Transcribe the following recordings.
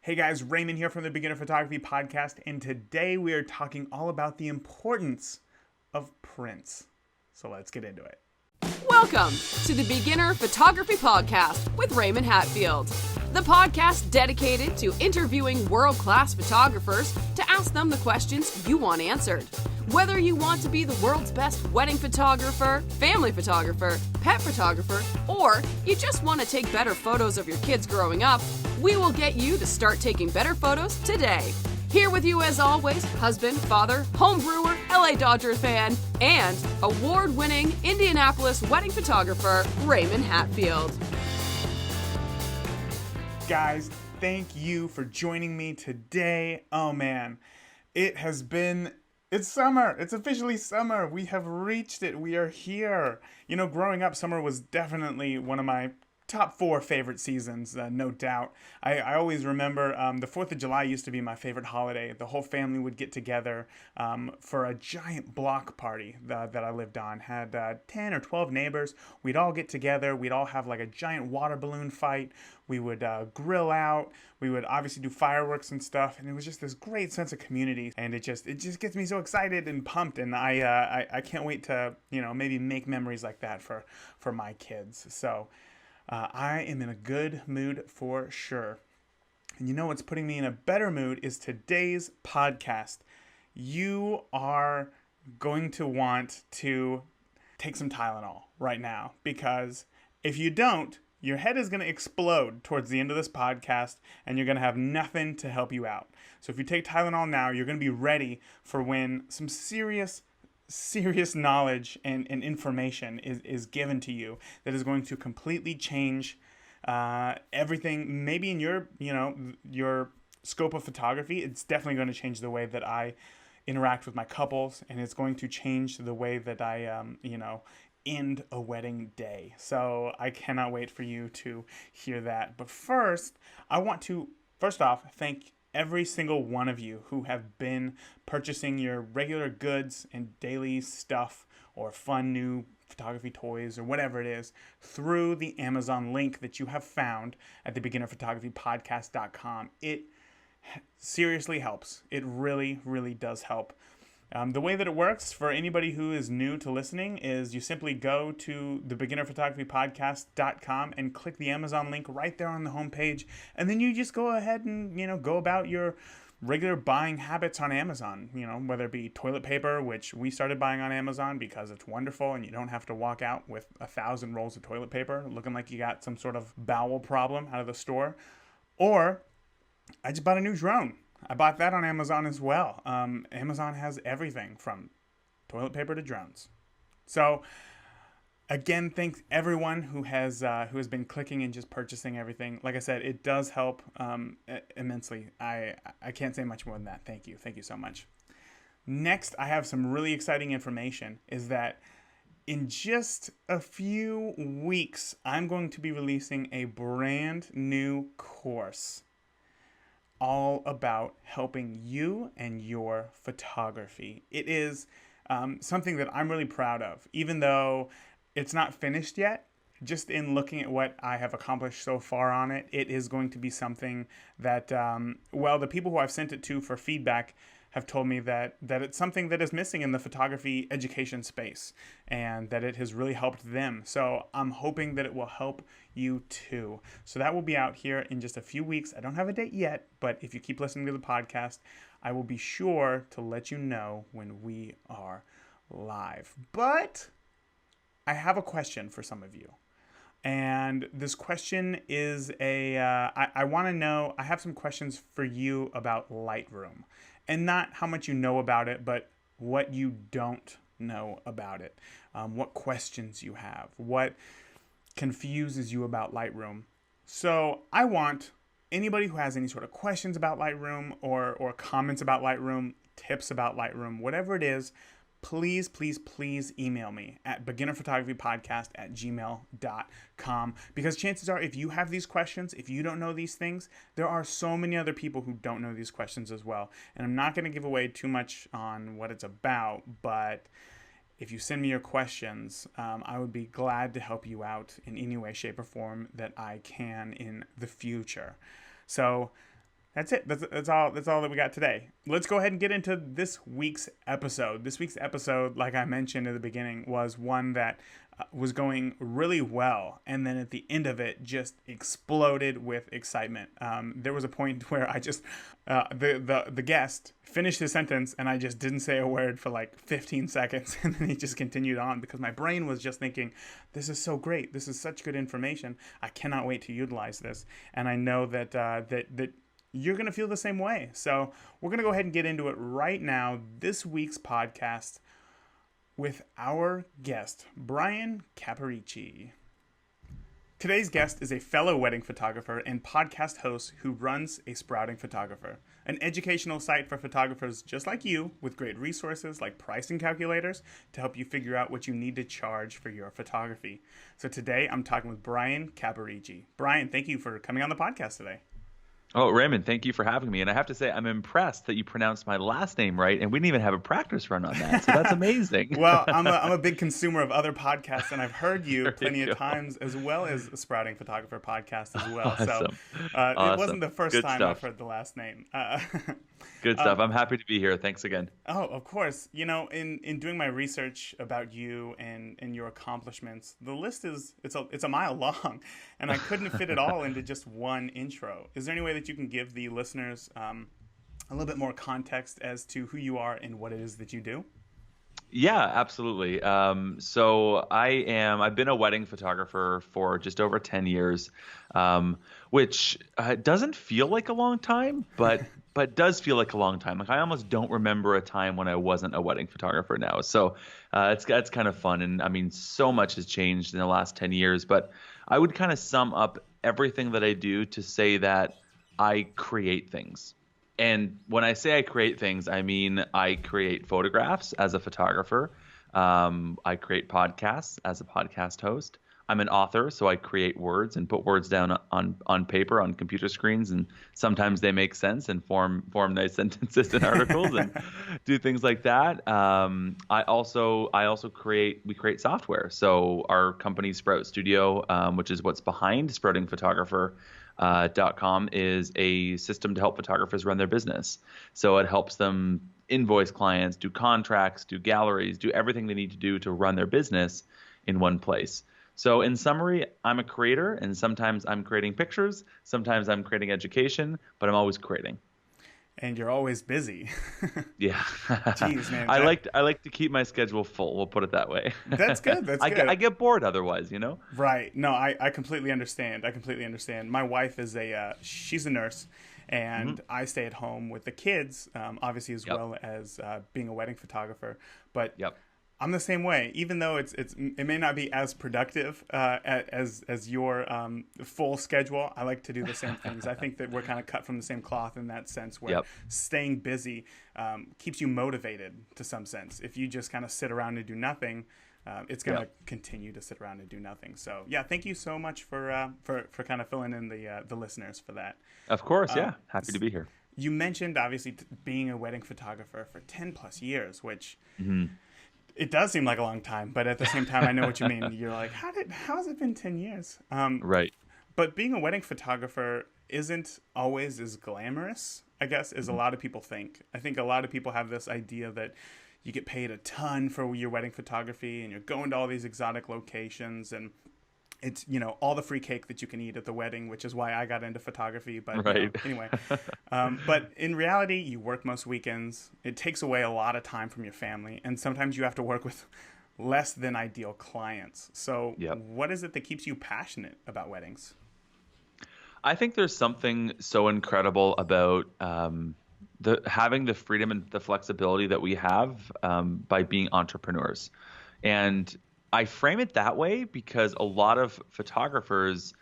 Hey guys, Raymond here from the Beginner Photography Podcast, and today we are talking all about the importance of prints. So let's get into it. Welcome to the Beginner Photography Podcast with Raymond Hatfield, the podcast dedicated to interviewing world-class photographers to ask them the questions you want answered. Whether you want to be the world's best wedding photographer, family photographer, pet photographer, or you just want to take better photos of your kids growing up, we will get you to start taking better photos today. Here with you as always, husband, father, home brewer, LA Dodgers fan, and award-winning Indianapolis wedding photographer, Raymond Hatfield. Guys, thank you for joining me today. Oh man, it's summer. It's officially summer. We have reached it. We are here. You know, growing up, summer was definitely one of my top 4 favorite seasons, no doubt. I always remember the 4th of July used to be my favorite holiday. The whole family would get together for a giant block party that I lived on. Had 10 or 12 neighbors. We'd all get together. We'd all have like a giant water balloon fight. We would grill out. We would obviously do fireworks and stuff. And it was just this great sense of community. And it just gets me so excited and pumped. And I can't wait to, maybe make memories like that for my kids. So I am in a good mood for sure. And you know what's putting me in a better mood is today's podcast. You are going to want to take some Tylenol right now, because if you don't, your head is going to explode towards the end of this podcast and you're going to have nothing to help you out. So if you take Tylenol now, you're going to be ready for when some serious knowledge and information is given to you that is going to completely change everything. Maybe in your scope of photography, it's definitely going to change the way that I interact with my couples, and it's going to change the way that I end a wedding day. So I cannot wait for you to hear that. But first, I want to thank every single one of you who have been purchasing your regular goods and daily stuff or fun new photography toys or whatever it is through the Amazon link that you have found at thebeginnerphotographypodcast.com. It seriously helps. It really, really does help. The way that it works for anybody who is new to listening is you simply go to thebeginnerphotographypodcast.com and click the Amazon link right there on the homepage, and then you just go ahead and go about your regular buying habits on Amazon. Whether it be toilet paper, which we started buying on Amazon because it's wonderful and you don't have to walk out with 1,000 rolls of toilet paper looking like you got some sort of bowel problem out of the store, or I just bought a new drone. I bought that on Amazon as well. Amazon has everything from toilet paper to drones. So, again, thanks everyone who has been clicking and just purchasing everything. Like I said, it does help immensely. I can't say much more than that. Thank you so much. Next, I have some really exciting information. Is that in just a few weeks, I'm going to be releasing a brand new course all about helping you and your photography. It is something that I'm really proud of, even though it's not finished yet. Just in looking at what I have accomplished so far on it, it is going to be something that, the people who I've sent it to for feedback have told me that it's something that is missing in the photography education space, and that it has really helped them. So I'm hoping that it will help you too. So that will be out here in just a few weeks. I don't have a date yet, but if you keep listening to the podcast, I will be sure to let you know when we are live. But I have a question for some of you. And this question is I want to know, I have some questions for you about Lightroom. And not how much you know about it, but what you don't know about it. What questions you have. What confuses you about Lightroom. So I want anybody who has any sort of questions about Lightroom or comments about Lightroom, tips about Lightroom, whatever it is, please email me at beginnerphotographypodcast@gmail.com, because chances are, if you have these questions, if you don't know these things, there are so many other people who don't know these questions as well. And I'm not going to give away too much on what it's about, but if you send me your questions, I would be glad to help you out in any way, shape, or form that I can in the future. So That's it. That's all. That's all that we got today. Let's go ahead and get into this week's episode. This week's episode, like I mentioned at the beginning, was one that was going really well, and then at the end of it, just exploded with excitement. There was a point where I just the guest finished his sentence, and I just didn't say a word for like 15 seconds, and then he just continued on because my brain was just thinking, "This is so great. This is such good information. I cannot wait to utilize this." And I know that that you're going to feel the same way. So we're going to go ahead and get into it right now. This week's podcast with our guest, Bryan Caporicci. Today's guest is a fellow wedding photographer and podcast host who runs A Sprouting Photographer, an educational site for photographers just like you, with great resources like pricing calculators to help you figure out what you need to charge for your photography. So today I'm talking with Bryan Caporicci. Bryan, thank you for coming on the podcast today. Oh, Raymond, thank you for having me. And I have to say, I'm impressed that you pronounced my last name right, and we didn't even have a practice run on that. So that's amazing. Well, I'm a big consumer of other podcasts, and I've heard you plenty of times, as well as a Sprouting Photographer podcast as well. Awesome. So it wasn't the first Good time stuff. I've heard the last name. Good stuff. I'm happy to be here. Thanks again. Oh, of course. You know, in doing my research about you and your accomplishments, the list it's a mile long, and I couldn't fit it all into just one intro. Is there any way that you can give the listeners a little bit more context as to who you are and what it is that you do? Yeah, absolutely. So I've been a wedding photographer for just over 10 years, which doesn't feel like a long time, but does feel like a long time. Like I almost don't remember a time when I wasn't a wedding photographer now. So it's kind of fun. And I mean, so much has changed in the last 10 years, but I would kind of sum up everything that I do to say that I create things. And when I say I create things, I mean I create photographs as a photographer. I create podcasts as a podcast host. I'm an author, so I create words and put words down on paper on computer screens, and sometimes they make sense and form nice sentences and articles and do things like that. We create software. So our company Sprout Studio, which is what's behind Sprouting Photographer. .com is a system to help photographers run their business. So it helps them invoice clients, do contracts, do galleries, do everything they need to do to run their business in one place. So in summary, I'm a creator, and sometimes I'm creating pictures, sometimes I'm creating education, but I'm always creating. And you're always busy. Yeah. Jeez, man. I like to keep my schedule full. We'll put it that way. That's good. That's good. I get bored otherwise, you know? Right. No, I completely understand. My wife is she's a nurse, and I stay at home with the kids, obviously, as well as being a wedding photographer. But I'm the same way. Even though it may not be as productive as your full schedule, I like to do the same things. I think that we're kind of cut from the same cloth in that sense, where staying busy keeps you motivated to some sense. If you just kind of sit around and do nothing, it's going to continue to sit around and do nothing. So yeah, thank you so much for kind of filling in the listeners for that. Of course, happy to be here. You mentioned obviously being a wedding photographer for 10 plus years, which. It does seem like a long time, but at the same time, I know what you mean. You're like, how has it been 10 years? Right. But being a wedding photographer isn't always as glamorous, I guess, as a lot of people think. I think a lot of people have this idea that you get paid a ton for your wedding photography, and you're going to all these exotic locations, and it's, all the free cake that you can eat at the wedding, which is why I got into photography. But anyway, but in reality, you work most weekends. It takes away a lot of time from your family. And sometimes you have to work with less than ideal clients. So what is it that keeps you passionate about weddings? I think there's something so incredible about having the freedom and the flexibility that we have by being entrepreneurs. And I frame it that way because a lot of photographers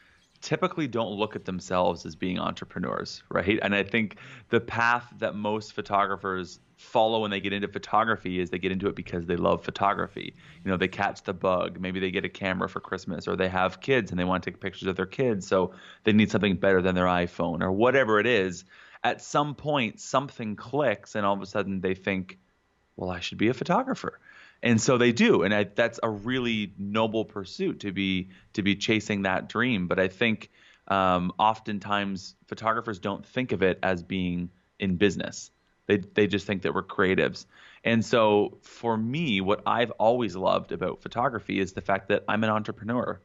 typically don't look at themselves as being entrepreneurs, right? And I think the path that most photographers follow when they get into photography is they get into it because they love photography. They catch the bug. Maybe they get a camera for Christmas, or they have kids and they want to take pictures of their kids, so they need something better than their iPhone or whatever it is. At some point, something clicks, and all of a sudden they think, well, I should be a photographer. And so they do, and that's a really noble pursuit to be chasing that dream. But I think oftentimes photographers don't think of it as being in business. They just think that we're creatives. And so for me, what I've always loved about photography is the fact that I'm an entrepreneur,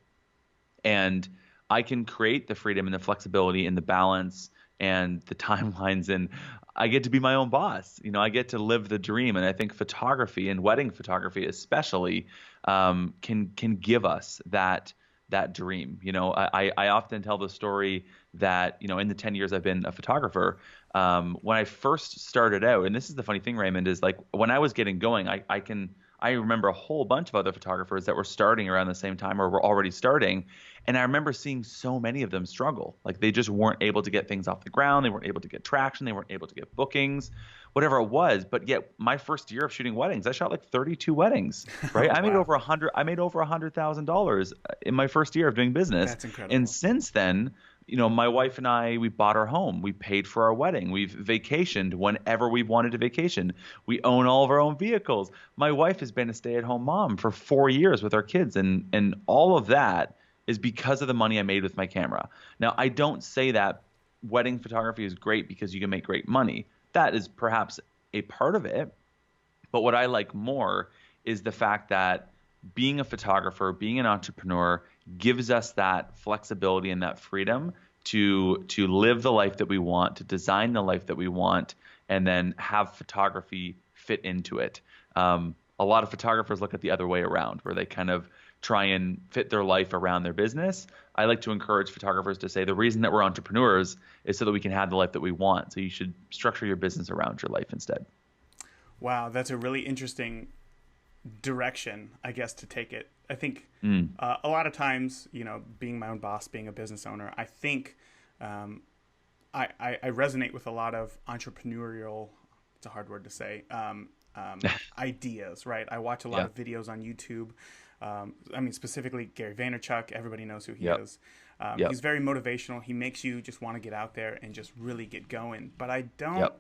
and I can create the freedom and the flexibility and the balance and the timelines, and I get to be my own boss. I get to live the dream, and I think photography, and wedding photography especially, can give us that dream. I often tell the story that, in the 10 years I've been a photographer, when I first started out, and this is the funny thing, Raymond, is like when I was getting going, I remember a whole bunch of other photographers that were starting around the same time or were already starting. And I remember seeing so many of them struggle. Like they just weren't able to get things off the ground. They weren't able to get traction. They weren't able to get bookings, whatever it was. But yet my first year of shooting weddings, I shot like 32 weddings, right? I made Wow. over $100,000 in my first year of doing business. That's incredible. And since then, my wife and I, we bought our home. We paid for our wedding. We've vacationed whenever we wanted to vacation. We own all of our own vehicles. My wife has been a stay-at-home mom for 4 years with our kids. And all of that is because of the money I made with my camera. Now, I don't say that wedding photography is great because you can make great money. That is perhaps a part of it. But what I like more is the fact that being a photographer, being an entrepreneur gives us that flexibility and that freedom to live the life that we want, to design the life that we want, and then have photography fit into it. A lot of photographers look at the other way around, where they kind of try and fit their life around their business. I like to encourage photographers to say the reason that we're entrepreneurs is so that we can have the life that we want. So you should structure your business around your life instead. Wow, that's a really interesting direction, I guess, to take it. I think a lot of times, being my own boss, being a business owner, I think I resonate with a lot of entrepreneurial, it's a hard word to say, ideas, right? I watch a lot of videos on YouTube. Specifically Gary Vaynerchuk, everybody knows who he is. He's very motivational. He makes you just want to get out there and just really get going. But I don't,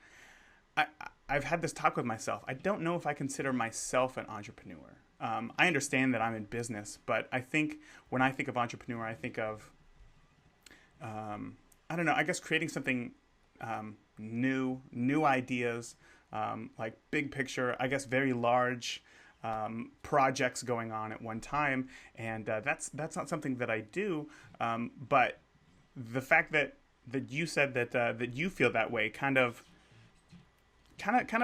I've had this talk with myself. I don't know if I consider myself an entrepreneur. I understand that I'm in business, but I think when I think of entrepreneur, I think of, I don't know, I guess creating something new ideas, like big picture, I guess very large projects going on at one time. And that's not something that I do. But the fact that you said that you feel that way kind of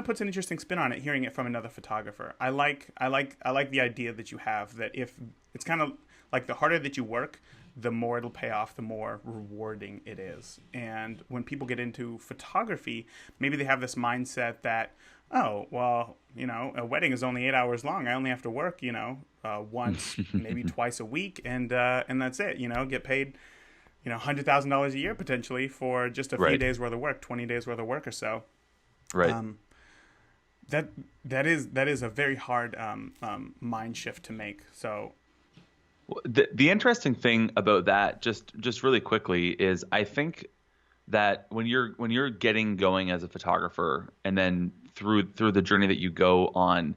puts an interesting spin on it, hearing it from another photographer. I like the idea that you have, that if it's kind of like the harder that you work, the more it'll pay off, the more rewarding it is. And when people get into photography, maybe they have this mindset that, oh, well, a wedding is only 8 hours long. I only have to work, once, maybe twice a week, and that's it. Get paid, $100,000 a year potentially for just a few days worth of work, 20 days worth of work or so. Right. That is a very hard mind shift to make. So the interesting thing about that, just really quickly, is I think that when you're getting going as a photographer, and then through the journey that you go on,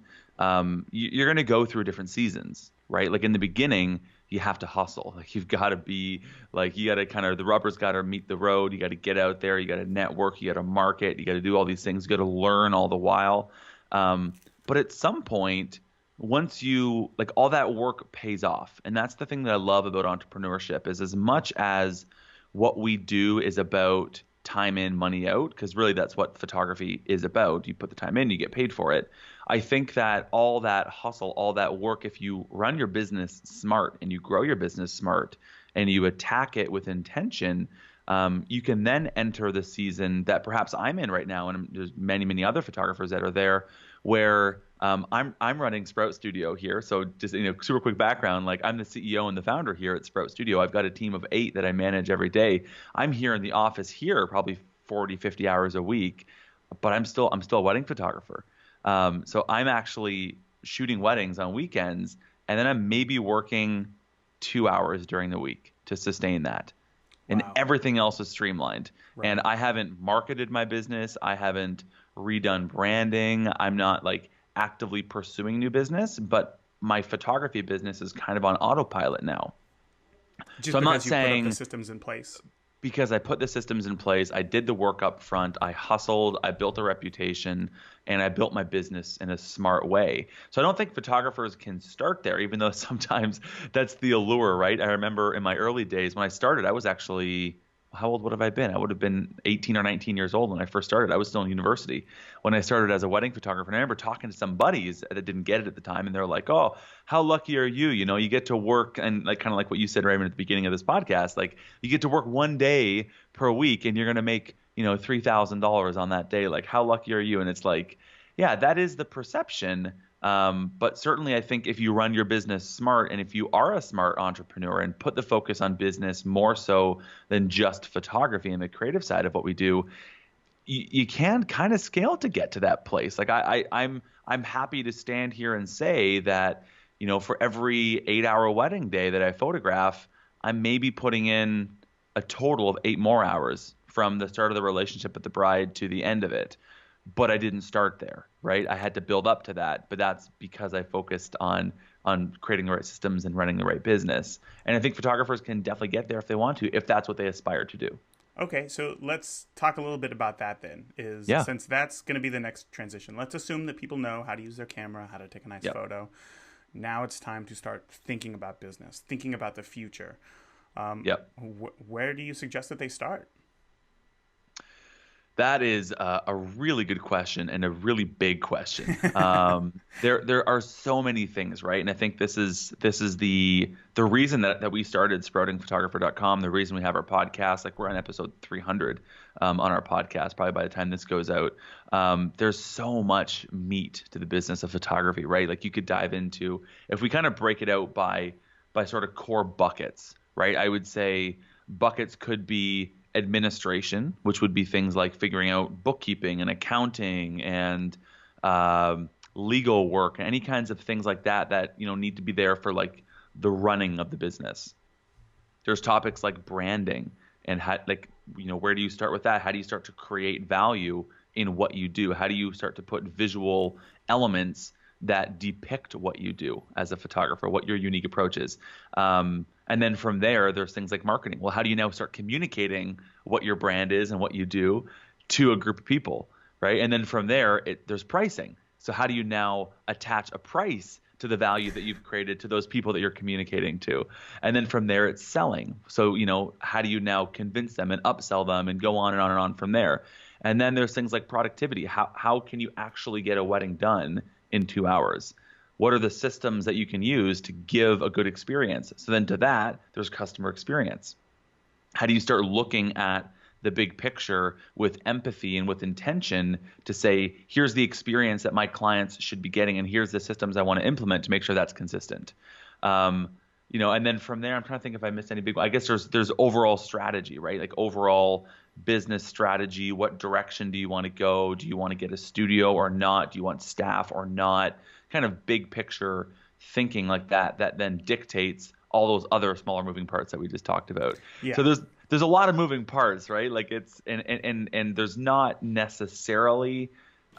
you're going to go through different seasons, right? Like in the beginning, you have to hustle. Like you've got to be like, you got to kind of, the rubber's got to meet the road. You got to get out there. You got to network. You got to market. You got to do all these things. You got to learn all the while. But at some point, once you, like, all that work pays off. And that's the thing that I love about entrepreneurship, is as much as what we do is about time in, money out, because really that's what photography is about. You put the time in, you get paid for it. I think that all that hustle, all that work, if you run your business smart and you grow your business smart and you attack it with intention, you can then enter the season that perhaps I'm in right now, and there's many, many other photographers that are there, where I'm running Sprout Studio here. So just super quick background, like I'm the CEO and the founder here at Sprout Studio. I've got a team of 8 that I manage every day. I'm here in the office here probably 40, 50 hours a week, but I'm still a wedding photographer. So I'm actually shooting weddings on weekends, and then I'm maybe working 2 hours during the week to sustain that. And everything else is streamlined. Right. And I haven't marketed my business. I haven't redone branding. I'm not like actively pursuing new business, but my photography business is kind of on autopilot now. Just So I'm not because you put up the saying systems in place. because I put the systems in place, I did the work up front, I hustled, I built a reputation, and I built my business in a smart way. So I don't think photographers can start there, even though sometimes that's the allure, right? I remember in my early days when I started, I was actually, how old would have I been? I would have been 18 or 19 years old when I first started. I was still in university when I started as a wedding photographer. And I remember talking to some buddies that didn't get it at the time, and they're like, "Oh, how lucky are you? You know, you get to work," and like kind of like what you said, Raymond, at the beginning of this podcast, like you get to work one day per week, and you're gonna make $3,000 on that day. Like, how lucky are you? And it's like, yeah, that is the perception. But certainly, I think if you run your business smart and if you are a smart entrepreneur and put the focus on business more so than just photography and the creative side of what we do, you can kind of scale to get to that place. Like I'm happy to stand here and say that, for every 8-hour wedding day that I photograph, I'm maybe putting in a total of 8 more hours from the start of the relationship with the bride to the end of it. But I didn't start there, right? I had to build up to that, but that's because I focused on creating the right systems and running the right business. And I think photographers can definitely get there if they want to, if that's what they aspire to do. Okay, so let's talk a little bit about that then. Yeah. Since that's going to be the next transition, let's assume that people know how to use their camera, how to take a nice Yep. photo. Now it's time to start thinking about business, thinking about the future. Yep. Where do you suggest that they start? That is a really good question and a really big question. There are so many things, right? And I think this is the reason that we started sproutingphotographer.com. The reason we have our podcast, like we're on episode 300 on our podcast, probably by the time this goes out. There's so much meat to the business of photography, right? Like you could dive into, if we kind of break it out by sort of core buckets, right? I would say buckets could be administration, which would be things like figuring out bookkeeping and accounting and legal work, any kinds of things like that need to be there for like the running of the business. There's topics like branding and how, where do you start with that? How do you start to create value in what you do? How do you start to put visual elements that depict what you do as a photographer, what your unique approach is? And then from there, there's things like marketing. Well, how do you now start communicating what your brand is and what you do to a group of people, right? And then from there, there's pricing. So how do you now attach a price to the value that you've created to those people that you're communicating to? And then from there, it's selling. So, how do you now convince them and upsell them and go on and on and on from there? And then there's things like productivity. How can you actually get a wedding done in 2 hours? What are the systems that you can use to give a good experience? So then to that, there's customer experience. How do you start looking at the big picture with empathy and with intention to say, here's the experience that my clients should be getting, and here's the systems I want to implement to make sure that's consistent. And then from there, I'm trying to think if I missed any big. I guess there's overall strategy, right? Like overall business strategy. What direction do you want to go? Do you want to get a studio or not? Do you want staff or not? Kind of big picture thinking like that then dictates all those other smaller moving parts that we just talked about. Yeah. So there's a lot of moving parts, right? Like it's and there's not necessarily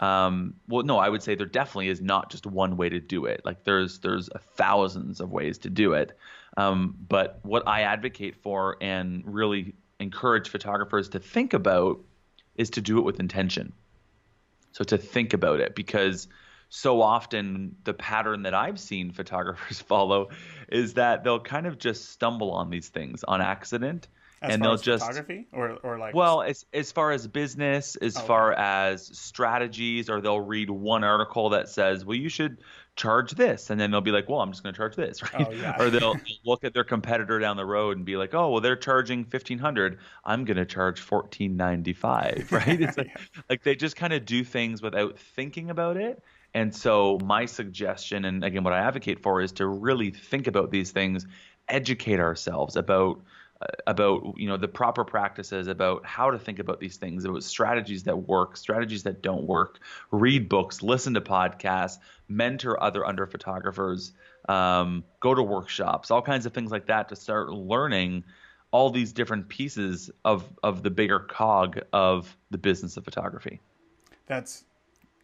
no, I would say there definitely is not just one way to do it. Like there's thousands of ways to do it. But what I advocate for and really encourage photographers to think about is to do it with intention. So to think about it, because so often the pattern that I've seen photographers follow is that they'll kind of just stumble on these things on accident. As and far they'll as just photography or like, well, as far as business, as far as strategies, or they'll read one article that says, well, you should charge this, and then they'll be like, well, I'm just going to charge this, right? Oh, yeah. Or they'll look at their competitor down the road and be like, oh, well, they're charging $1,500, I'm going to charge $1,495, right? It's like they just kind of do things without thinking about it. And so my suggestion, and again, what I advocate for, is to really think about these things, educate ourselves about the proper practices, about how to think about these things, about strategies that work, strategies that don't work, read books, listen to podcasts, mentor other under photographers, go to workshops, all kinds of things like that to start learning all these different pieces of the bigger cog of the business of photography. That's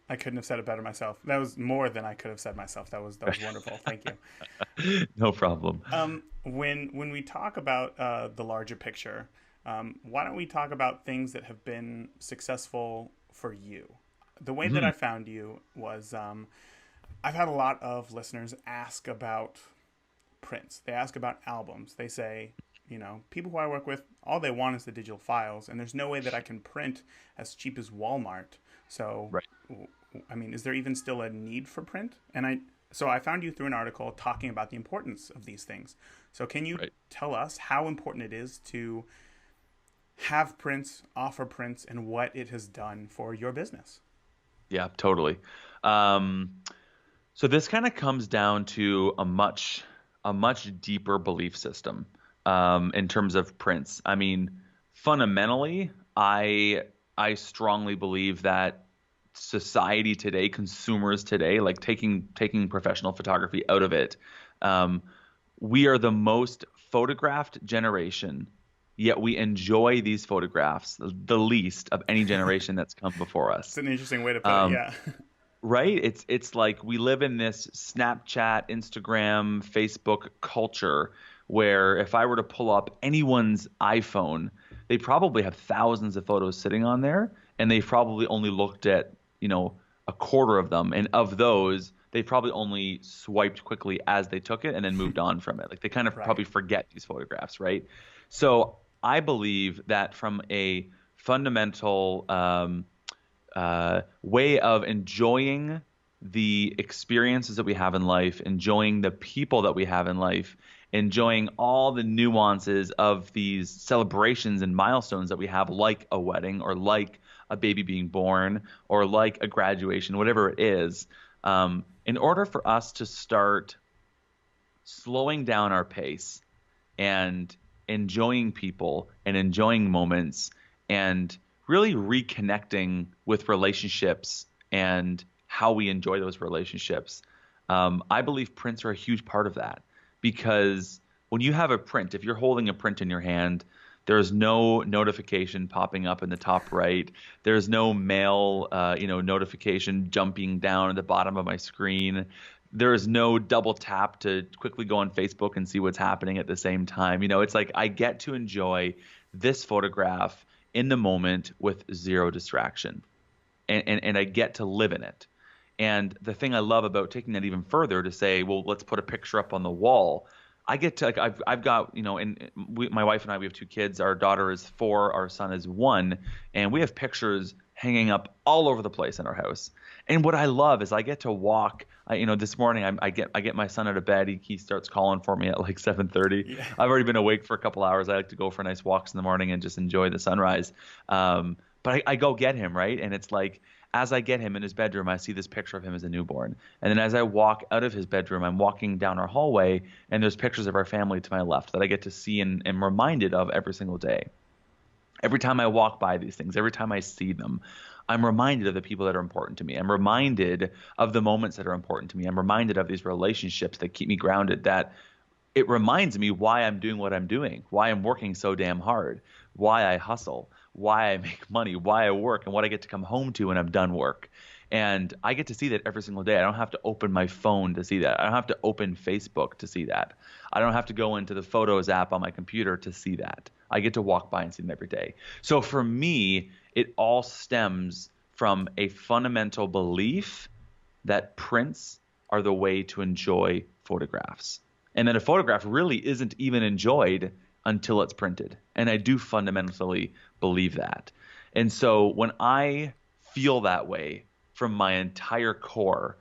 I couldn't have said it better myself. That was more than I could have said myself. That was wonderful. Thank you. No problem. When we talk about the larger picture, why don't we talk about things that have been successful for you? The way that I found you was I've had a lot of listeners ask about prints. They ask about albums. They say, people who I work with, all they want is the digital files, and there's no way that I can print as cheap as Walmart. So, Right. I mean, is there even still a need for print? So I found you through an article talking about the importance of these things. So can you tell us how important it is to have prints, offer prints, and what it has done for your business? Yeah, totally. So this kind of comes down to a much deeper belief system in terms of prints. I mean, fundamentally, I strongly believe that society today, consumers today, like taking professional photography out of it, we are the most photographed generation, yet we enjoy these photographs the least of any generation that's come before us. It's an interesting way to put it, yeah. Right? It's like we live in this Snapchat, Instagram, Facebook culture where if I were to pull up anyone's iPhone, they probably have thousands of photos sitting on there, and they've probably only looked at, a quarter of them. And of those, they probably only swiped quickly as they took it and then moved on from it. Like they kind of probably forget these photographs, right? So I believe that from a fundamental way of enjoying the experiences that we have in life, enjoying the people that we have in life, enjoying all the nuances of these celebrations and milestones that we have, like a wedding or like a baby being born or like a graduation, whatever it is, in order for us to start slowing down our pace and enjoying people and enjoying moments and really reconnecting with relationships and how we enjoy those relationships. I believe prints are a huge part of that, because when you have a print, if you're holding a print in your hand, there's no notification popping up in the top right. There's no mail, notification jumping down at the bottom of my screen. There is no double tap to quickly go on Facebook and see what's happening at the same time. It's like I get to enjoy this photograph in the moment with zero distraction, and I get to live in it. And the thing I love about taking that even further to say, well, let's put a picture up on the wall. I get to, like, I've got, my wife and I, we have 2 kids. Our daughter is 4, our son is 1, and we have pictures hanging up all over the place in our house. And what I love is I get to walk. This morning I get my son out of bed. He starts calling for me at like 7:30. Yeah. I've already been awake for a couple hours. I like to go for nice walks in the morning and just enjoy the sunrise. But I go get him, right? And it's like, as I get him in his bedroom, I see this picture of him as a newborn. And then as I walk out of his bedroom, I'm walking down our hallway, and there's pictures of our family to my left that I get to see and am reminded of every single day. Every time I walk by these things, every time I see them, I'm reminded of the people that are important to me. I'm reminded of the moments that are important to me. I'm reminded of these relationships that keep me grounded, that it reminds me why I'm doing what I'm doing, why I'm working so damn hard, why I hustle, why I make money, why I work, and what I get to come home to when I'm done work. And I get to see that every single day. I don't have to open my phone to see that. I don't have to open Facebook to see that. I don't have to go into the Photos app on my computer to see that. I get to walk by and see them every day. So for me, it all stems from a fundamental belief that prints are the way to enjoy photographs. And that a photograph really isn't even enjoyed until it's printed. And I do fundamentally believe that. And so when I feel that way from my entire core,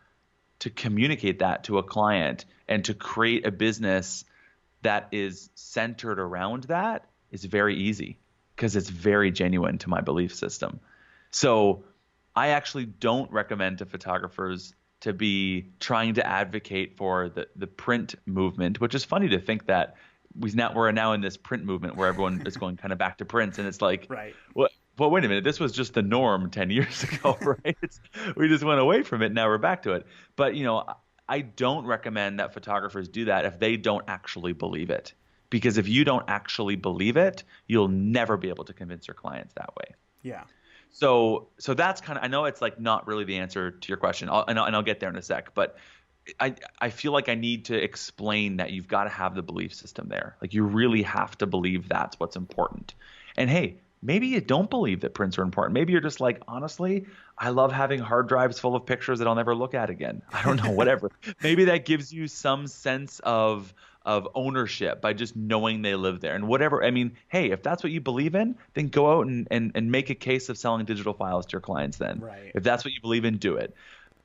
to communicate that to a client and to create a business that is centered around that is very easy, because it's very genuine to my belief system. So I actually don't recommend to photographers to be trying to advocate for the print movement, which is funny to think that we're now in this print movement where everyone is going kind of back to prints, and it's like, right. Well, wait a minute, this was just the norm 10 years ago, right? We just went away from it, now we're back to it. But I don't recommend that photographers do that if they don't actually believe it. Because if you don't actually believe it, you'll never be able to convince your clients that way. Yeah. So that's kind of, I know it's like not really the answer to your question. And I'll get there in a sec, but I feel like I need to explain that you've got to have the belief system there. Like you really have to believe that's what's important. And hey, maybe you don't believe that prints are important. Maybe you're just like, honestly, I love having hard drives full of pictures that I'll never look at again. I don't know, whatever. Maybe that gives you some sense of ownership by just knowing they live there and whatever. I mean, hey, if that's what you believe in, then go out and make a case of selling digital files to your clients then. Right. If that's what you believe in, do it.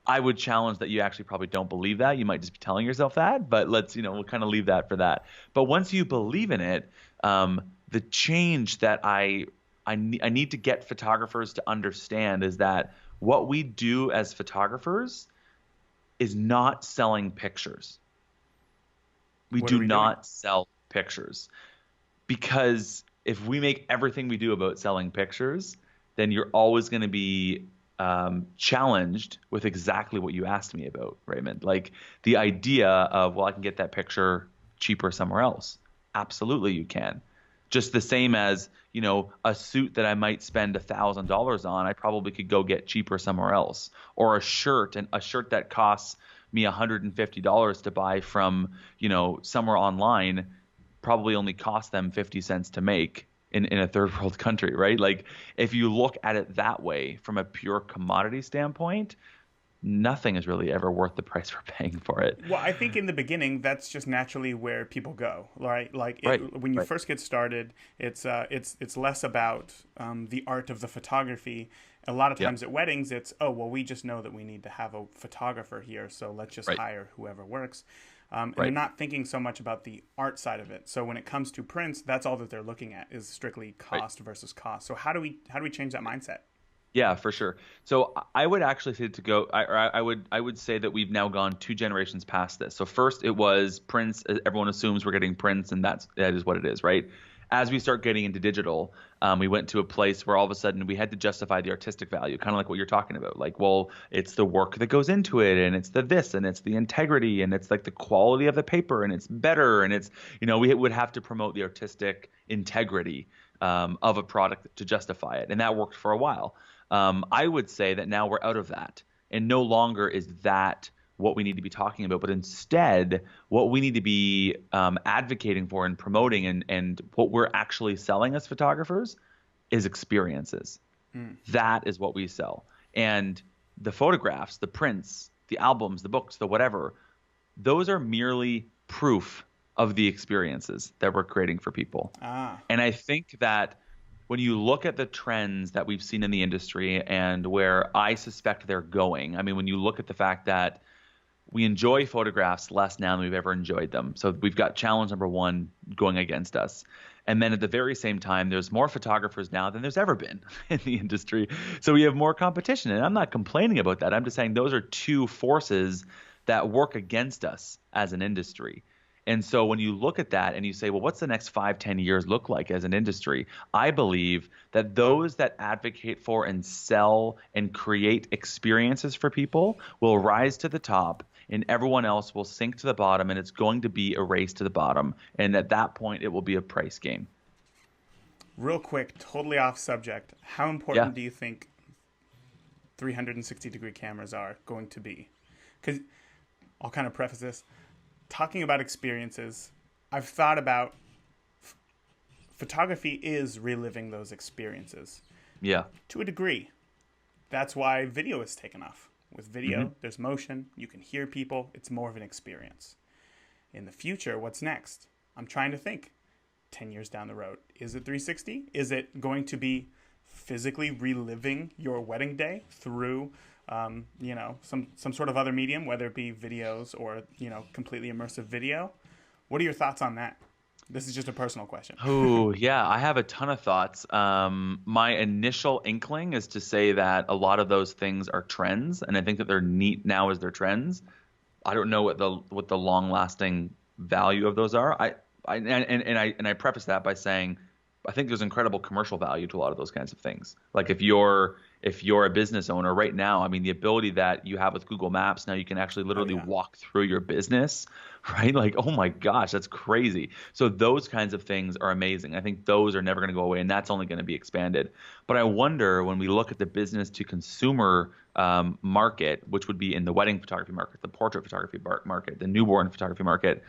I would challenge that you actually probably don't believe that. You might just be telling yourself that, but we'll kind of leave that for that. But once you believe in it, the change that I need to get photographers to understand is that what we do as photographers is not selling pictures. We do not sell pictures, because if we make everything we do about selling pictures, then you're always going to be challenged with exactly what you asked me about, Raymond. Like the idea of, well, I can get that picture cheaper somewhere else. Absolutely, you can. Just the same as, a suit that I might spend $1,000 on, I probably could go get cheaper somewhere else. Or a shirt that costs me $150 to buy from, somewhere online, probably only cost them 50 cents to make in a third world country, right? Like if you look at it that way from a pure commodity standpoint, nothing is really ever worth the price we're paying for it. Well, I think in the beginning, that's just naturally where people go, right? When you first get started, it's less about the art of the photography. A lot of times at weddings, it's, oh, well, we just know that we need to have a photographer here, so let's just hire whoever works. And they're not thinking so much about the art side of it. So when it comes to prints, that's all that they're looking at is strictly cost versus cost. So how do we change that mindset? Yeah, for sure. So I would actually say to go. I would say that we've now gone 2 generations past this. So first it was prints. Everyone assumes we're getting prints, and that is what it is, right? As we start getting into digital, we went to a place where all of a sudden we had to justify the artistic value, kind of like what you're talking about. Like, well, it's the work that goes into it, and it's the this, and it's the integrity, and it's like the quality of the paper, and it's better, and it's, we would have to promote the artistic integrity of a product to justify it, and that worked for a while. I would say that now we're out of that, and no longer is that what we need to be talking about, but instead what we need to be advocating for and promoting and what we're actually selling as photographers is experiences. That is what we sell. And the photographs, the prints, the albums, the books, the whatever, those are merely proof of the experiences that we're creating for people. And I think that when you look at the trends that we've seen in the industry and where I suspect they're going, I mean, when you look at the fact that we enjoy photographs less now than we've ever enjoyed them. So we've got challenge number 1 going against us. And then at the very same time, there's more photographers now than there's ever been in the industry. So we have more competition. And I'm not complaining about that. I'm just saying those are 2 forces that work against us as an industry. And so when you look at that and you say, well, what's the next 5-10 years look like as an industry? I believe that those that advocate for and sell and create experiences for people will rise to the top, and everyone else will sink to the bottom, and it's going to be a race to the bottom. And at that point, it will be a price game. Real quick, totally off subject. How important do you think 360-degree cameras are going to be? Because I'll kind of preface this. Talking about experiences, I've thought about photography is reliving those experiences. Yeah. To a degree. That's why video is taken off. With video, there's motion, you can hear people, it's more of an experience. In the future, what's next? I'm trying to think. 10 years down the road. Is it 360? Is it going to be physically reliving your wedding day through some sort of other medium, whether it be videos or, completely immersive video? What are your thoughts on that? This is just a personal question. Oh, yeah, I have a ton of thoughts. My initial inkling is to say that a lot of those things are trends, and I think that they're neat now as they're trends. I don't know what the long-lasting value of those are. I preface that by saying I think there's incredible commercial value to a lot of those kinds of things. Like if you're if you're a business owner right now, I mean, the ability that you have with Google Maps, now you can actually Oh literally yeah. walk through your business, right? Like, oh my gosh, that's crazy. So those kinds of things are amazing. I think those are never going to go away, and that's only going to be expanded. But I wonder, when we look at the business to consumer market, which would be in the wedding photography market, the portrait photography market, the newborn photography market,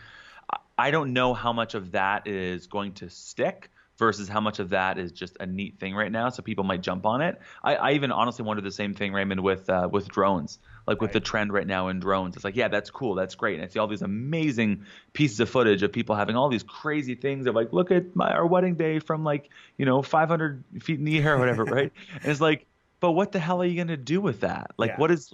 I don't know how much of that is going to stick versus how much of that is just a neat thing right now. So people might jump on it. I even honestly wonder the same thing, Raymond, with drones, like with the Right. trend right now in drones. It's like, yeah, that's cool, that's great. And I see all these amazing pieces of footage of people having all these crazy things of like, look at our wedding day from like, 500 feet in the air or whatever, right? And it's like, but what the hell are you gonna do with that? Like, Yeah. what is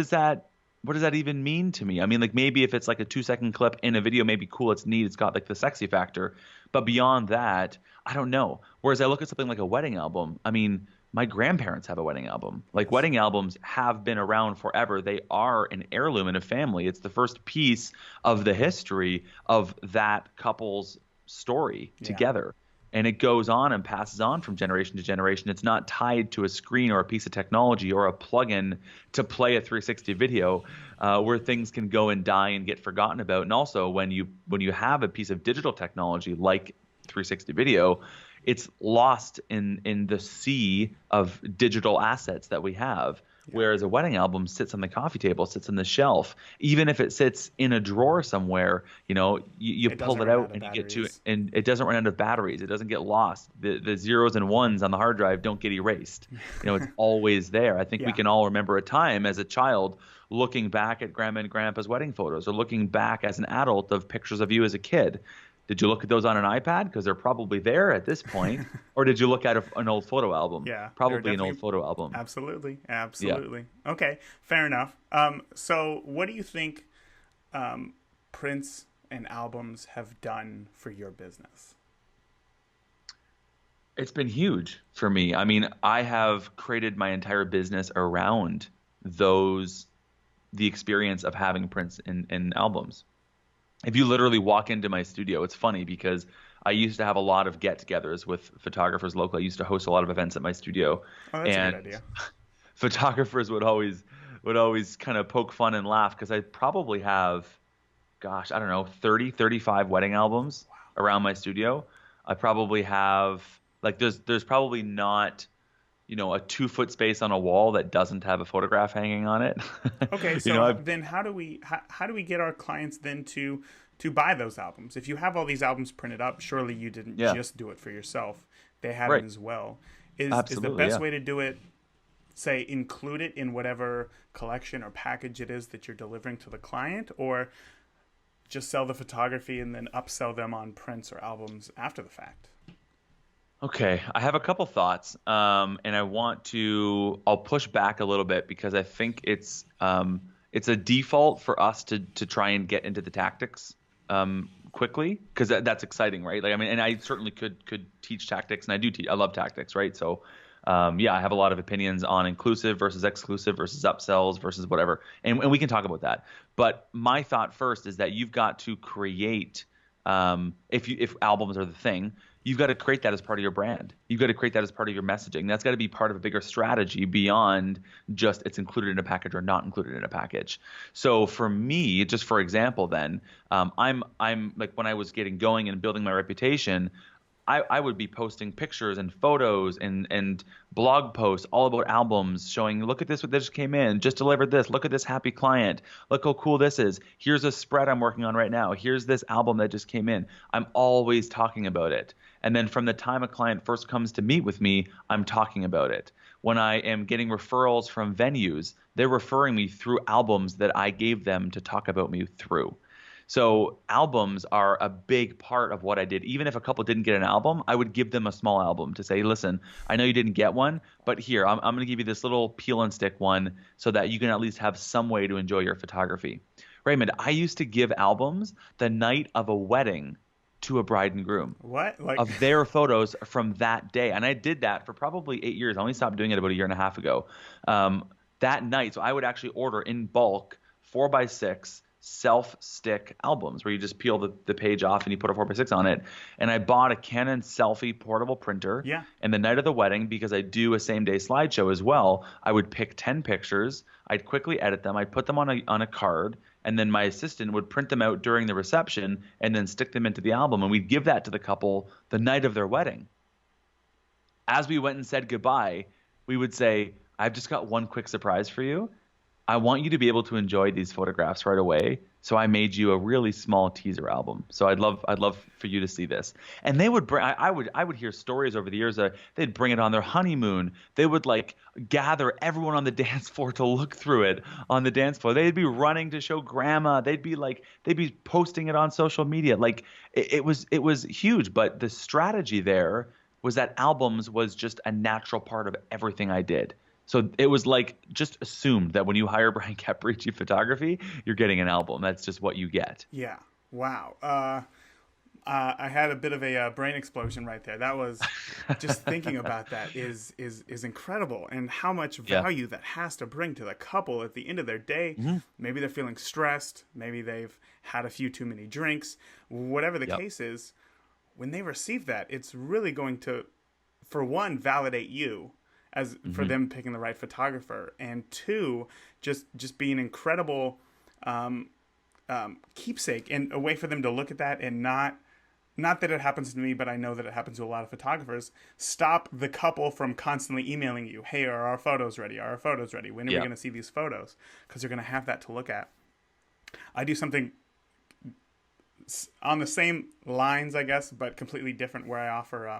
that? What does that even mean to me? I mean, like maybe if it's like a 2 second clip in a video, maybe cool, it's neat, it's got like the sexy factor. But beyond that, I don't know. Whereas I look at something like a wedding album, I mean, my grandparents have a wedding album. Like Yes. wedding albums have been around forever. They are an heirloom in a family. It's the first piece of the history of that couple's story Yeah. together. And it goes on and passes on from generation to generation. It's not tied to a screen or a piece of technology or a plugin to play a 360 video, where things can go and die and get forgotten about. And also, when you have a piece of digital technology like 360 video, it's lost in the sea of digital assets that we have. Yeah. Whereas a wedding album sits on the coffee table, sits on the shelf. Even if it sits in a drawer somewhere, you It pull doesn't it run out out of and you get to batteries. and it doesn't run out of batteries. It doesn't get lost. The zeros and ones on the hard drive don't get erased. It's always there. I think we Yeah. can all remember a time as a child looking back at grandma and grandpa's wedding photos, or looking back as an adult of pictures of you as a kid. Did you look at those on an iPad? Because they're probably there at this point. Or did you look at an old photo album? Yeah. They're Probably an old definitely. photo album. Absolutely. Yeah. Absolutely. Okay. Fair enough. So what do you think prints and albums have done for your business? It's been huge for me. I mean, I have created my entire business around the experience of having prints in albums. If you literally walk into my studio, it's funny because I used to have a lot of get-togethers with photographers locally. I used to host a lot of events at my studio, Oh, that's a good and idea. photographers would always kind of poke fun and laugh because I probably have, gosh, I don't know, 30, 35 wedding albums around my studio. I probably have, like, there's probably not, a 2 foot space on a wall that doesn't have a photograph hanging on it. Okay, You know, so then how do we get our clients then to buy those albums? If you have all these albums printed up, surely you didn't yeah, just do it for yourself. They had right. them as well. Is the Absolutely, best yeah. way to do it, say, include it in whatever collection or package it is that you're delivering to the client, or just sell the photography and then upsell them on prints or albums after the fact? Okay, I have a couple thoughts, and I'll push back a little bit because I think it's a default for us to try and get into the tactics quickly, because that's exciting, right? Like, I mean, and I certainly could teach tactics, and I do teach. I love tactics, right? So, yeah, I have a lot of opinions on inclusive versus exclusive versus upsells versus whatever, and we can talk about that. But my thought first is that you've got to create, if albums are the thing, you've got to create that as part of your brand. You've got to create that as part of your messaging. That's got to be part of a bigger strategy beyond just it's included in a package or not included in a package. So for me, just for example, then I'm like, when I was getting going and building my reputation, I would be posting pictures and photos and blog posts all about albums, showing, look at this, what just came in, just delivered this, look at this happy client, look how cool this is. Here's a spread I'm working on right now. Here's this album that just came in. I'm always talking about it. And then from the time a client first comes to meet with me, I'm talking about it. When I am getting referrals from venues, they're referring me through albums that I gave them to talk about me through. So albums are a big part of what I did. Even if a couple didn't get an album, I would give them a small album to say, listen, I know you didn't get one, but here, I'm going to give you this little peel and stick one so that you can at least have some way to enjoy your photography. Raymond, I used to give albums the night of a wedding to a bride and groom What? Like, of their photos from that day. And I did that for probably 8 years. I only stopped doing it about a year and a half ago. That night, so I would actually order in bulk 4x6 self-stick albums where you just peel the page off and you put a 4x6 on it. And I bought a Canon selfie portable printer. Yeah. And the night of the wedding, because I do a same-day slideshow as well, I would pick 10 pictures. I'd quickly edit them. I'd put them on a card. And then my assistant would print them out during the reception and then stick them into the album. And we'd give that to the couple the night of their wedding. As we went and said goodbye, we would say, I've just got one quick surprise for you. I want you to be able to enjoy these photographs right away. So I made you a really small teaser album. So I'd love for you to see this. And they would bring, I would hear stories over the years that they'd bring it on their honeymoon. They would like gather everyone on the dance floor to look through it on the dance floor. They'd be running to show grandma. They'd be posting it on social media. Like it was huge. But the strategy there was that albums was just a natural part of everything I did. So it was like just assumed that when you hire Bryan Caporicci Photography, you're getting an album. That's just what you get. Yeah. Wow. I had a bit of a brain explosion right there. That was just thinking about that is incredible, and how much value that has to bring to the couple at the end of their day. Mm-hmm. Maybe they're feeling stressed. Maybe they've had a few too many drinks. Whatever the case is, when they receive that, it's really going to, for one, validate you as for them picking the right photographer, and two, just be an incredible keepsake and a way for them to look at that and not that it happens to me, but I know that it happens to a lot of photographers. Stop the couple from constantly emailing you, hey, are our photos ready? Are our photos ready? When are we going to see these photos? Because they're going to have that to look at. I do something on the same lines, I guess, but completely different, where I offer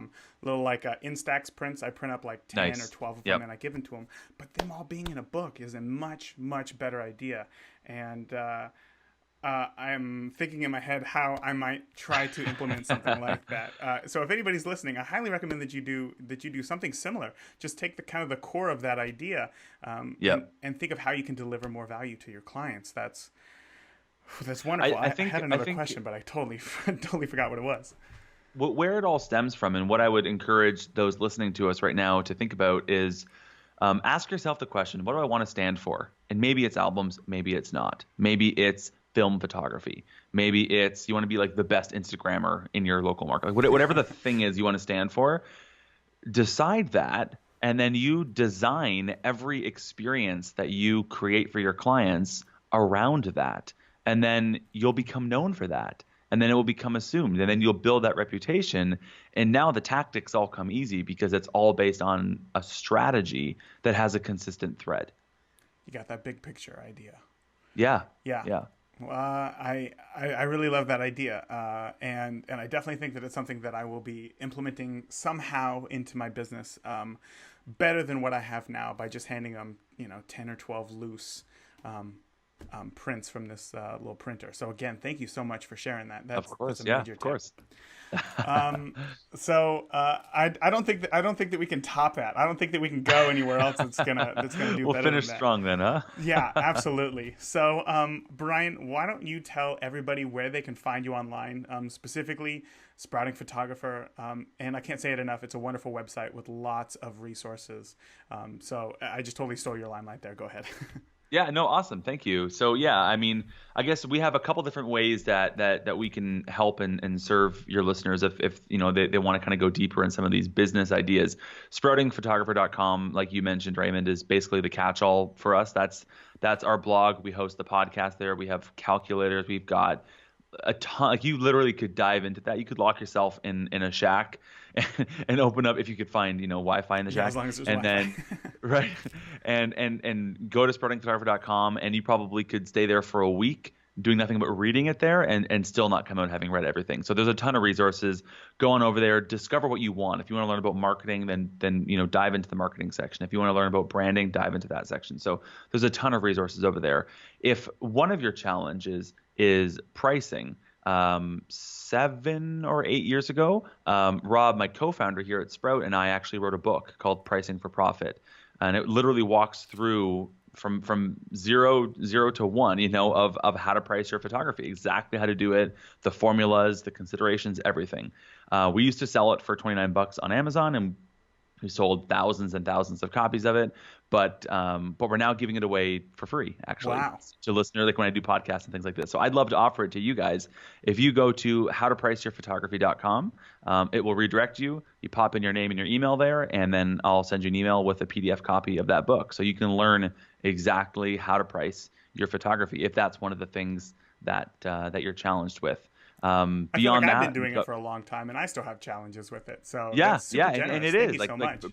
little like Instax prints. I print up like 10 or 12 of them and I give them to them. But them all being in a book is a much, much better idea. And I'm thinking in my head how I might try to implement something like that. So if anybody's listening, I highly recommend that you do something similar. Just take the kind of the core of that idea and think of how you can deliver more value to your clients. That's wonderful. I had another question, but I totally forgot what it was. Where it all stems from, and what I would encourage those listening to us right now to think about is ask yourself the question, what do I want to stand for? And maybe it's albums, maybe it's not. Maybe it's film photography. Maybe it's you want to be like the best Instagrammer in your local market. Like whatever the thing is you want to stand for, decide that, and then you design every experience that you create for your clients around that. And then you'll become known for that. And then it will become assumed. And then you'll build that reputation. And now the tactics all come easy because it's all based on a strategy that has a consistent thread. You got that big picture idea. Yeah. I really love that idea. And I definitely think that it's something that I will be implementing somehow into my business better than what I have now by just handing them, 10 or 12 loose prints from this little printer. So again, thank you so much for sharing that. Of course, yeah, of course. So I don't think that we can top that. I don't think that we can go anywhere else that's gonna do better than that. We'll finish strong then, huh? Yeah, absolutely. So Bryan, why don't you tell everybody where they can find you online, specifically Sprouting Photographer, and I can't say it enough, it's a wonderful website with lots of resources. So I just totally stole your limelight there. Go ahead. Yeah, no, awesome. Thank you. So yeah, I mean, I guess we have a couple different ways that we can help and serve your listeners if they want to kind of go deeper in some of these business ideas. Sproutingphotographer.com, like you mentioned, Raymond, is basically the catch-all for us. That's our blog. We host the podcast there. We have calculators. We've got a ton. Like you literally could dive into that. You could lock yourself in a shack and open up, if you could find Wi-Fi in the shack, as long as there's and Wi-Fi. then right and go to sproutingphotographer.com, and you probably could stay there for a week doing nothing but reading it there and still not come out having read everything. So there's a ton of resources. Go on over there, discover what you want. If you want to learn about marketing, then dive into the marketing section. If you want to learn about branding, dive into that section. So there's a ton of resources over there. If one of your challenges is pricing, 7 or 8 years ago, Rob, my co-founder here at Sprout, and I actually wrote a book called Pricing for Profit. And it literally walks through from zero to one, of how to price your photography, exactly how to do it, the formulas, the considerations, everything. We used to sell it for $29 on Amazon, and We sold thousands and thousands of copies of it, but we're now giving it away for free, actually, Wow. to listeners, like when I do podcasts and things like this. So I'd love to offer it to you guys. If you go to howtopriceyourphotography.com, it will redirect you. You pop in your name and your email there, and then I'll send you an email with a PDF copy of that book, so you can learn exactly how to price your photography if that's one of the things that you're challenged with. I feel like Beyond I've been that, doing it for a long time, and I still have challenges with it. So yeah, that's super yeah, generous. and it Thank is you like so much.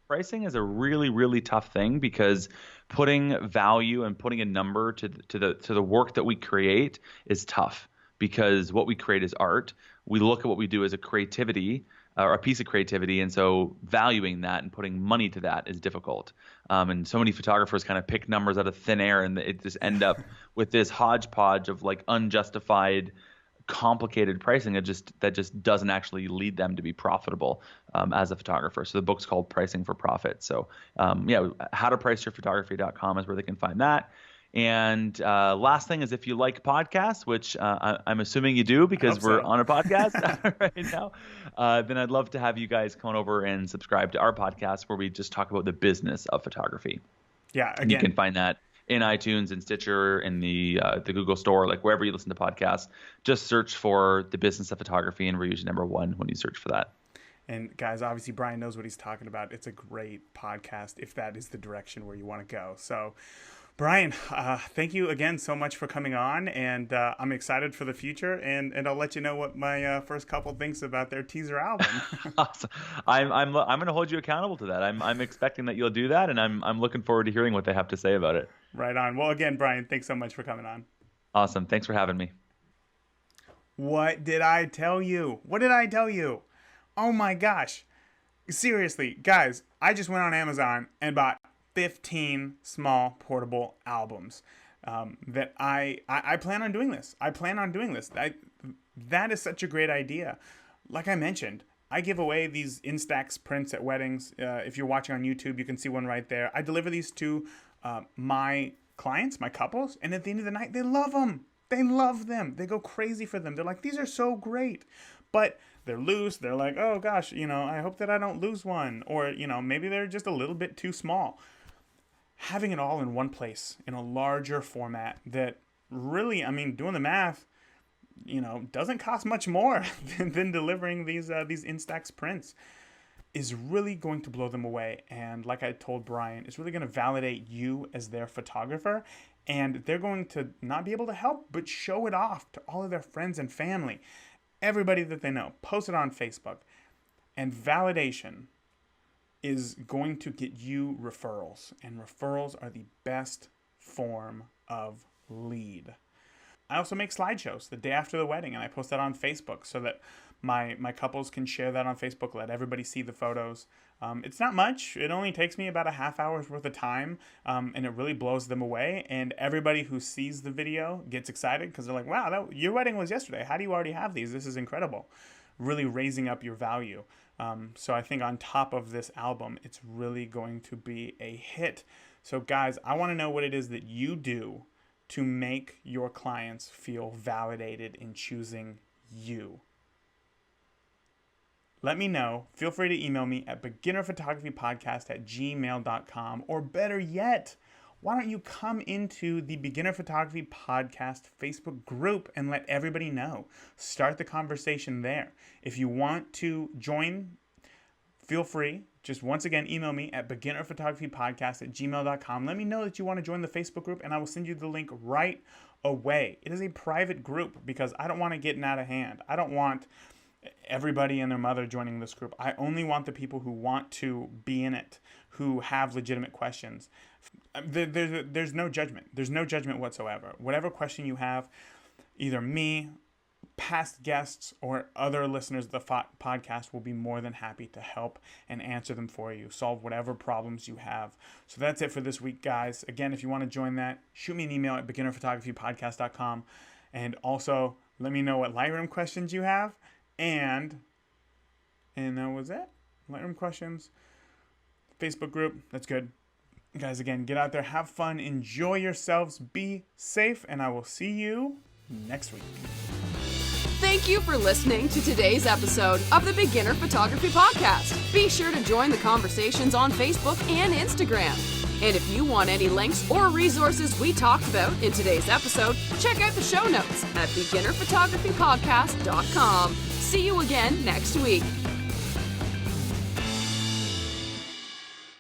pricing is a really really tough thing, because putting value and putting a number to the work that we create is tough, because what we create is art. We look at what we do as a creativity or a piece of creativity, and so valuing that and putting money to that is difficult. And so many photographers kind of pick numbers out of thin air, and it just end up with this hodgepodge of like unjustified complicated pricing that just doesn't actually lead them to be profitable as a photographer. So the book's called Pricing for Profit. So howtopriceyourphotography.com is where they can find that. And last thing is, if you like podcasts, which I'm assuming you do because we're on a podcast right now, then I'd love to have you guys come on over and subscribe to our podcast, where we just talk about the business of photography. Yeah, And you again, can find that in iTunes and Stitcher, in the Google Store, like wherever you listen to podcasts. Just search for the business of photography, and we're usually number one when you search for that. and guys, obviously Bryan knows what he's talking about. It's a great podcast if that is the direction where you want to go. So, Bryan, thank you again so much for coming on, and I'm excited for the future. And I'll let you know what my first couple thinks about their teaser album. Awesome. I'm going to hold you accountable to that. I'm expecting that you'll do that, and I'm looking forward to hearing what they have to say about it. Right on. Well, again, Bryan, thanks so much for coming on. Awesome. Thanks for having me. What did I tell you? What did I tell you? Oh my gosh. Seriously, guys, I just went on Amazon and bought 15 small portable albums. That I plan on doing this. I plan on doing this. That is such a great idea. Like I mentioned, I give away these Instax prints at weddings. If you're watching on YouTube, you can see one right there. I deliver these to my clients, my couples, and at the end of the night, they love them. They love them. They go crazy for them. They're like, these are so great. But they're loose. They're like, oh gosh, I hope that I don't lose one. Or, maybe they're just a little bit too small. Having it all in one place, in a larger format that really, doing the math, doesn't cost much more than delivering these Instax prints, is really going to blow them away. And like I told Bryan, it's really going to validate you as their photographer. And they're going to not be able to help but show it off to all of their friends and family, everybody that they know. Post it on Facebook. And validation is going to get you referrals. And referrals are the best form of lead. I also make slideshows the day after the wedding, and I post that on Facebook so that my couples can share that on Facebook, let everybody see the photos. It's not much. It only takes me about a half hour's worth of time, and it really blows them away. And everybody who sees the video gets excited because they're like, wow, your wedding was yesterday. How do you already have these? This is incredible. Really raising up your value. So I think on top of this album, it's really going to be a hit. So guys, I want to know what it is that you do to make your clients feel validated in choosing you. Let me know. Feel free to email me at beginnerphotographypodcast@gmail.com, or better yet, why don't you come into the Beginner Photography Podcast Facebook group and let everybody know. Start the conversation there. If you want to join, feel free. Just once again, email me at beginnerphotographypodcast@gmail.com. Let me know that you want to join the Facebook group, and I will send you the link right away. It is a private group because I don't want it getting out of hand. I don't want everybody and their mother joining this group. I only want the people who want to be in it, who have legitimate questions. There's no judgment. There's no judgment whatsoever. Whatever question you have, either me, past guests, or other listeners of the podcast will be more than happy to help and answer them for you, solve whatever problems you have. So that's it for this week, guys. Again, if you want to join that, shoot me an email at beginnerphotographypodcast.com, and also let me know what Lightroom questions you have. And that was it. Lightroom questions, Facebook group. That's good. Guys, again, get out there, have fun, enjoy yourselves, be safe, and I will see you next week. Thank you for listening to today's episode of the Beginner Photography Podcast. Be sure to join the conversations on Facebook and Instagram. And if you want any links or resources we talked about in today's episode, check out the show notes at beginnerphotographypodcast.com. See you again next week.